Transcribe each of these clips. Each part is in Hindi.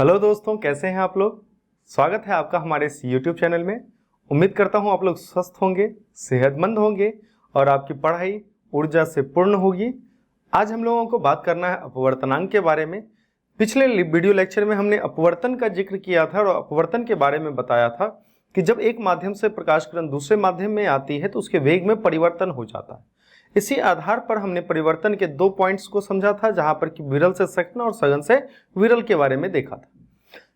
हेलो दोस्तों, कैसे हैं आप लोग। स्वागत है आपका हमारे इस YouTube चैनल में। उम्मीद करता हूं आप लोग स्वस्थ होंगे, सेहतमंद होंगे और आपकी पढ़ाई ऊर्जा से पूर्ण होगी। आज हम लोगों को बात करना है अपवर्तनांक के बारे में। पिछले वीडियो लेक्चर में हमने अपवर्तन का जिक्र किया था और अपवर्तन के बारे में बताया था कि जब एक माध्यम से प्रकाश किरण दूसरे माध्यम में आती है तो उसके वेग में परिवर्तन हो जाता है। इसी आधार पर हमने परिवर्तन के 2 पॉइंट्स को समझा था, जहां पर कि विरल से सघन और सघन से विरल के बारे में देखा था।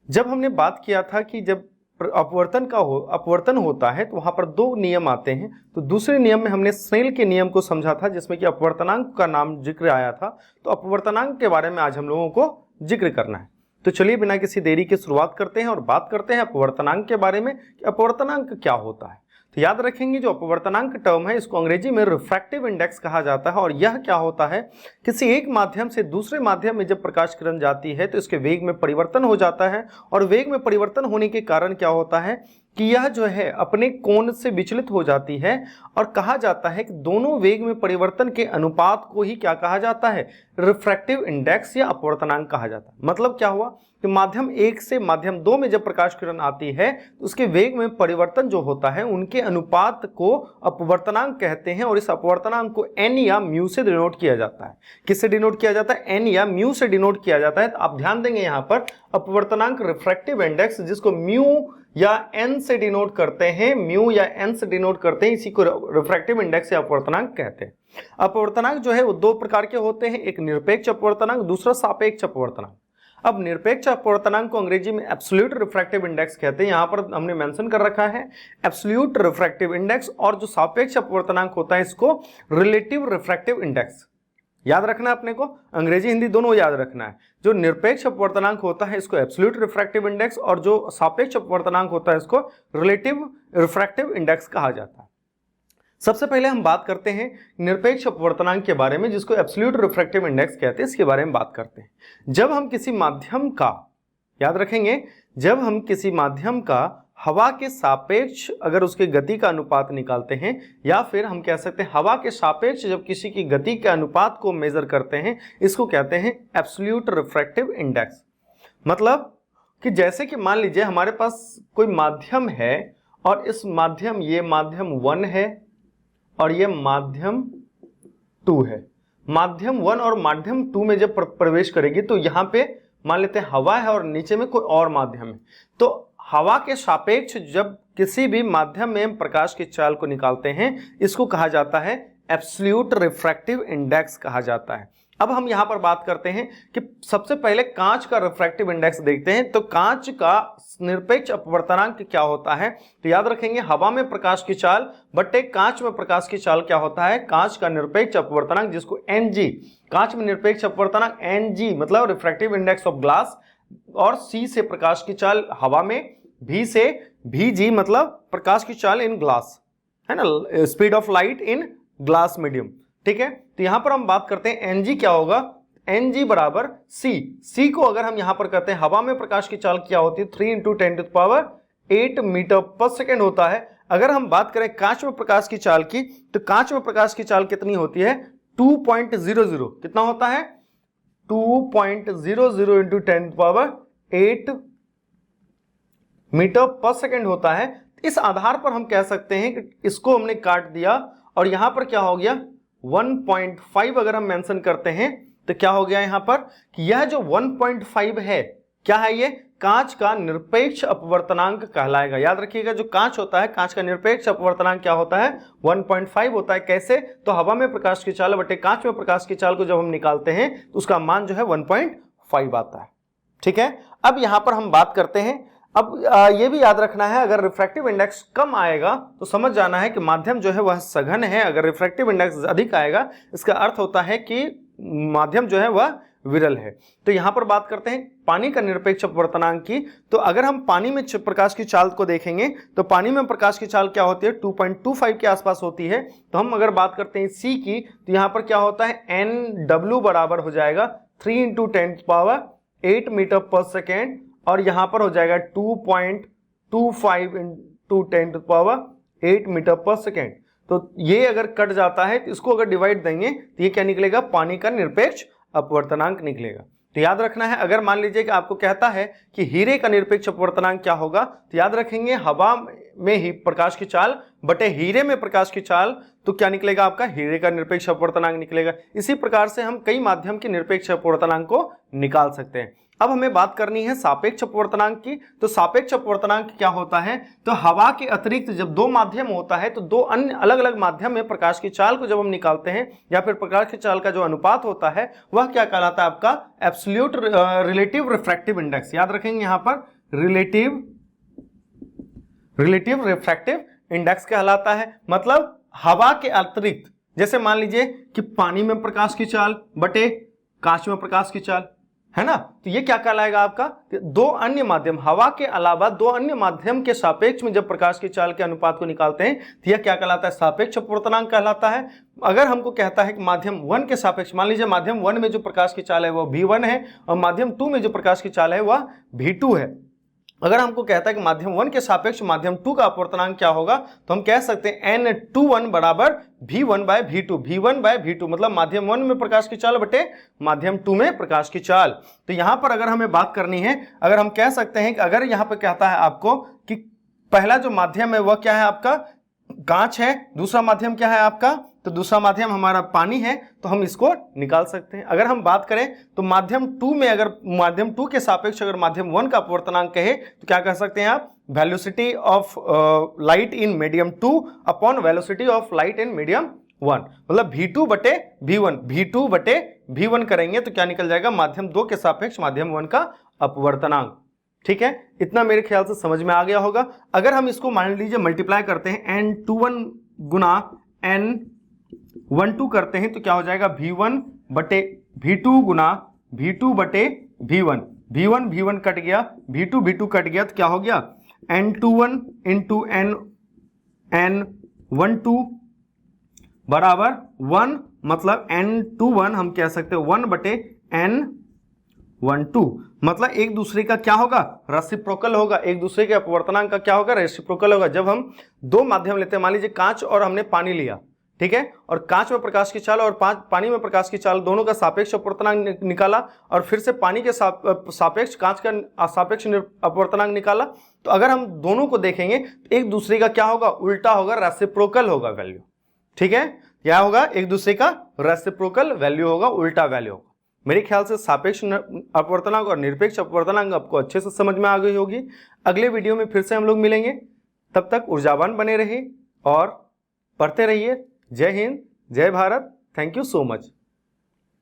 जब हमने बात किया था कि जब अपवर्तन होता है तो वहां पर 2 नियम आते हैं। तो दूसरे नियम में हमने स्नेल के नियम को समझा था, जिसमें कि अपवर्तनांक का नाम जिक्र आया था। तो अपवर्तनांक के बारे में आज हम लोगों को जिक्र करना है। तो चलिए बिना किसी देरी के शुरुआत करते हैं और बात करते हैं अपवर्तनांक के बारे में कि अपवर्तनांक क्या होता है। तो याद रखेंगे, जो अपवर्तनांक टर्म है इसको अंग्रेजी में रिफ्रैक्टिव इंडेक्स कहा जाता है। और यह क्या होता है, किसी एक माध्यम से दूसरे माध्यम में जब प्रकाश किरण जाती है तो इसके वेग में परिवर्तन हो जाता है। और वेग में परिवर्तन होने के कारण क्या होता है कि यह जो है अपने कोण से विचलित हो जाती है। और कहा जाता है कि दोनों वेग में परिवर्तन के अनुपात को ही क्या कहा जाता है, रिफ्रैक्टिव इंडेक्स या अपवर्तनांक कहा जाता है। मतलब क्या हुआ कि माध्यम 1 से माध्यम 2 में जब प्रकाश किरण आती है तो उसके वेग में परिवर्तन जो होता है उनके अनुपात को अपवर्तनांक कहते हैं। और इस अपवर्तनांक को n या म्यू से डिनोट किया जाता है। किससे डिनोट किया जाता है, n या म्यू से डिनोट किया जाता है। तो आप ध्यान देंगे यहां पर अपवर्तनांक रिफ्रैक्टिव इंडेक्स, जिसको म्यू या n से डिनोट करते हैं, म्यू या n से डिनोट करते हैं, इसी को रिफ्रैक्टिव इंडेक्स या अपवर्तनांक कहते हैं। अपवर्तनांक जो है वो 2 प्रकार के होते हैं, एक निरपेक्ष अपवर्तनांक, दूसरा सापेक्ष अपवर्तनांक। अब निरपेक्ष अपवर्तनांक को अंग्रेजी में एब्सोल्यूट रिफ्रैक्टिव इंडेक्स कहते हैं। यहां पर हमने मेंशन कर रखा है एब्सोल्यूट रिफ्रैक्टिव इंडेक्स। और जो सापेक्ष अपवर्तनांक होता है इसको रिलेटिव रिफ्रैक्टिव इंडेक्स। याद रखना है अपने को, अंग्रेजी हिंदी दोनों याद रखना है। जो निरपेक्ष अपवर्तनांक होता है इसको एब्सोल्यूट रिफ्रैक्टिव इंडेक्स और जो सापेक्ष अपवर्तनांक होता है इसको रिलेटिव रिफ्रैक्टिव इंडेक्स कहा जाता है। सबसे पहले हम बात करते हैं निरपेक्ष अपवर्तनांक के बारे में, जिसको एब्सोल्यूट रिफ्रैक्टिव इंडेक्स कहते हैं। इसके बारे में बात करते हैं। जब हम किसी माध्यम का, याद रखेंगे, जब हम किसी माध्यम का हवा के सापेक्ष अगर उसके गति का अनुपात निकालते हैं, या फिर हम कह सकते हैं हवा के सापेक्ष जब किसी की गति के अनुपात को मेजर करते हैं, इसको कहते हैं एब्सोल्यूट रिफ्रैक्टिव इंडेक्स। मतलब कि जैसे कि मान लीजिए हमारे पास कोई माध्यम है और इस माध्यम, ये माध्यम 1 है और ये माध्यम 2 है। माध्यम 1 और माध्यम 2 में जब प्रवेश करेगी तो यहां पे मान लेते हैं हवा है और नीचे में कोई और माध्यम है। तो हवा के सापेक्ष जब किसी भी माध्यम में प्रकाश की चाल को निकालते हैं, इसको कहा जाता है एब्सोल्यूट रिफ्रैक्टिव इंडेक्स कहा जाता है। अब हम यहां पर बात करते हैं कि सबसे पहले कांच का रिफ्रैक्टिव इंडेक्स देखते हैं। तो कांच का निरपेक्ष अपवर्तनांक क्या होता है, तो याद रखेंगे हवा में प्रकाश की चाल बटे कांच में प्रकाश की चाल क्या होता है, कांच का निरपेक्ष अपवर्तनांक, जिसको Ng, कांच में निरपेक्ष अपवर्तनांक Ng मतलब रिफ्रैक्टिव इंडेक्स ऑफ ग्लास, और C से प्रकाश की चाल हवा में, V से Vg मतलब प्रकाश की चाल इन ग्लास, है ना, speed of light in glass medium. ठीक है, तो यहां पर हम बात करते हैं Ng क्या होगा, Ng बराबर C को अगर हम यहां पर करते हैं, हवा में प्रकाश की चाल क्या होती है 3 × 10⁸ मीटर पर सेकेंड होता है। अगर हम बात करें कांच में प्रकाश की चाल की, तो कांच में प्रकाश की चाल कितनी होती है 2.00, कितना होता है 2.00 × 10⁸ मीटर पर सेकेंड होता है। इस आधार पर हम कह सकते हैं कि इसको हमने काट दिया और यहां पर क्या हो गया 1.5 अगर हम मेंशन करते हैं तो क्या हो गया यहां पर कि यह जो 1.5 है क्या है, ये कांच का निरपेक्ष अपवर्तनांक कहलाएगा। याद रखिएगा, जो कांच होता है, कांच का निरपेक्ष अपवर्तनांक क्या होता है 1.5 होता है। कैसे, तो हवा में प्रकाश की चाल बटे कांच में प्रकाश की चाल को जब हम निकालते हैं तो उसका मान जो है 1.5 आता है। ठीक है, अब यहां पर हम बात करते हैं, अब ये भी याद रखना है, अगर रिफ्रैक्टिव इंडेक्स कम आएगा तो समझ जाना है कि माध्यम जो है वह सघन है। अगर रिफ्रैक्टिव इंडेक्स अधिक आएगा इसका अर्थ होता है कि माध्यम जो है वह विरल है। तो यहां पर बात करते हैं पानी का निरपेक्ष अपवर्तनांक की। तो अगर हम पानी में प्रकाश की चाल को देखेंगे तो पानी में प्रकाश की चाल क्या होती है 2.25 के आसपास होती है। तो हम अगर बात करते हैं C की, तो यहां पर क्या होता है NW बराबर हो जाएगा 3 × 10⁸ मीटर पर सेकेंड, और यहां पर हो जाएगा 2.25 × 10⁸ मीटर पर सेकेंड। तो ये अगर कट जाता है तो इसको अगर डिवाइड देंगे तो ये क्या निकलेगा, पानी का निरपेक्ष अपवर्तनांक निकलेगा। तो याद रखना है, अगर मान लीजिए कि आपको कहता है कि हीरे का निरपेक्ष अपवर्तनांक क्या होगा, तो याद रखेंगे हवा में ही प्रकाश की चाल बटे हीरे में प्रकाश की चाल, तो क्या निकलेगा आपका हीरे का निरपेक्ष अपवर्तनांक निकलेगा। इसी प्रकार से हम कई माध्यम के निरपेक्ष अपवर्तनांक को निकाल सकते हैं। अब हमें बात करनी है सापेक्ष अपवर्तनांक की। तो सापेक्ष अपवर्तनांक क्या होता है, तो हवा के अतिरिक्त जब दो माध्यम होता है तो दो अन्य अलग अलग माध्यम में प्रकाश की चाल को जब हम निकालते हैं या फिर प्रकाश की चाल का जो अनुपात होता है वह क्या कहलाता है आपका एब्सोल्यूट रिलेटिव रिफ्रैक्टिव इंडेक्स। याद रखेंगे यहां पर रिलेटिव रिफ्रैक्टिव इंडेक्स कहलाता है। मतलब हवा के अतिरिक्त, जैसे मान लीजिए कि पानी में प्रकाश की चाल बटे कांच में प्रकाश की चाल, है ना, तो ये क्या कहलाएगा आपका, दो अन्य माध्यम, हवा के अलावा दो अन्य माध्यम के सापेक्ष में जब प्रकाश की चाल के अनुपात को निकालते हैं तो यह क्या कहलाता है, सापेक्ष अपवर्तनांक कहलाता है। अगर हमको कहता है कि माध्यम 1 के सापेक्ष, मान लीजिए माध्यम 1 में जो प्रकाश की चाल है वह v1 है और माध्यम 2 में जो प्रकाश की चाल है वह v2 है। अगर हमको कहता है कि माध्यम 1 के सापेक्ष माध्यम 2 का अपवर्तनांक क्या होगा, तो हम कह सकते हैं n21 बराबर v1 bye v2, v1 bye v2 मतलब माध्यम 1 में प्रकाश की चाल बटे माध्यम 2 में प्रकाश की चाल। तो यहां पर अगर हमें बात करनी है, अगर हम कह सकते हैं कि अगर यहां पर कहता है आपको कि पहला जो माध्यम है वह क्या है आपका कांच है, दूसरा माध्यम क्या है आपका, तो दूसरा माध्यम हमारा पानी है, तो हम इसको निकाल सकते हैं। अगर हम बात करें तो माध्यम 2 में, अगर माध्यम 2 के सापेक्ष अगर माध्यम 1 का अपवर्तनांक कहे तो क्या कह सकते हैं आप, velocity of light in medium 2 upon velocity of light in medium 1, मतलब v2 बटे v1, v2 बटे v1 करेंगे तो क्या निकल जाएगा, माध्यम 2 के सापेक्ष माध्यम 1 का अपवर्तनांक। ठीक है, इतना मेरे ख्याल से समझ में आ गया होगा। अगर हम इसको मान लीजिए मल्टीप्लाई करते हैं, n21 गुना n12 करते हैं तो क्या हो जाएगा, v1 बटे v2 गुना v2 बटे v1, v1 कट गया, v2 कट गया, तो क्या हो गया, n21 इंटू n12 बराबर 1, मतलब n21 हम कह सकते हैं 1 बटे n12, मतलब एक दूसरे का क्या होगा, रेसिप्रोकल होगा, एक दूसरे के अपवर्तनांक का क्या होगा, रेसिप्रोकल होगा। जब हम दो माध्यम लेते हैं, मान लीजिए कांच और हमने पानी लिया, ठीक है, और कांच में प्रकाश की चाल और पानी में प्रकाश की चाल दोनों का सापेक्ष अपवर्तनांक निकाला और फिर से पानी के सापेक्ष कांच का सापेक्ष अपवर्तनांक निकाला, तो अगर हम दोनों को देखेंगे तो एक दूसरे का क्या होगा, उल्टा होगा, रेसिप्रोकल होगा वैल्यू। ठीक है, क्या होगा, एक दूसरे का रेसिप्रोकल वैल्यू होगा, उल्टा वैल्यू होगा। मेरे ख्याल से सापेक्ष अपवर्तनांक और निरपेक्ष अपवर्तनांक आपको अच्छे से समझ में आ गई होगी। अगले वीडियो में फिर से हम लोग मिलेंगे, तब तक ऊर्जावान बने रहिए और पढ़ते रहिए। जय हिंद, जय Bharat, thank you so much.